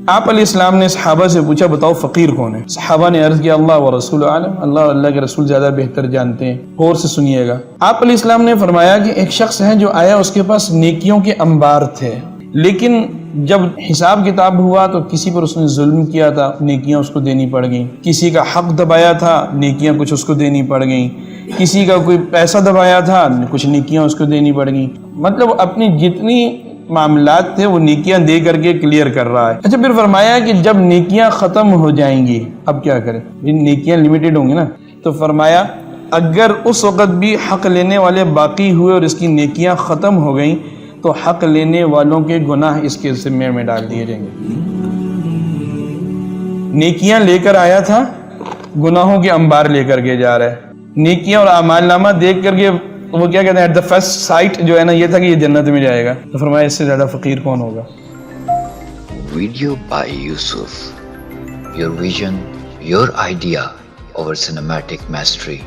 آپ علیہ السلام نے صحابہ سے پوچھا بتاؤ فقیر کون ہے؟ صحابہ نے عرض کیا اللہ و رسول عالم، اللہ اور اللہ کے رسول زیادہ بہتر جانتے ہیں، غور سے سنیے گا۔ آپ علیہ السلام نے فرمایا کہ ایک شخص ہے جو آیا، اس کے پاس نیکیوں کے انبار تھے، لیکن جب حساب کتاب ہوا تو کسی پر اس نے ظلم کیا تھا، نیکیاں اس کو دینی پڑ گئیں، کسی کا حق دبایا تھا، نیکیاں کچھ اس کو دینی پڑ گئیں، کسی کا کوئی پیسہ دبایا تھا، کچھ نیکیاں اس کو دینی پڑ گئیں، مطلب اپنی جتنی معاملات تھے وہ نیکیاں دے کر کے کلیئر کر رہا ہے۔ اچھا پھر فرمایا کہ جب نیکیاں ختم ہو جائیں گی اب کیا کریں؟ نیکیاں لمیٹڈ ہوں گی نا، تو فرمایا اگر اس وقت بھی حق لینے والے باقی ہوئے اور اس کی نیکیاں ختم ہو گئیں تو حق لینے والوں کے گناہ اس کے ذمے میں ڈال دیے جائیں گے۔ نیکیاں لے کر آیا تھا، گناہوں کے انبار لے کر کے جا رہا ہے۔ نیکیاں اور اعمال نامہ دیکھ کر کے وہ کیا کہتے ہیں، ایٹ دا فرسٹ سائٹ جو ہے نا یہ تھا کہ یہ جنت میں جائے گا، تو فرمایا اس سے زیادہ فقیر کون ہوگا۔ Video by Yusuf, your vision, your idea over cinematic mastery.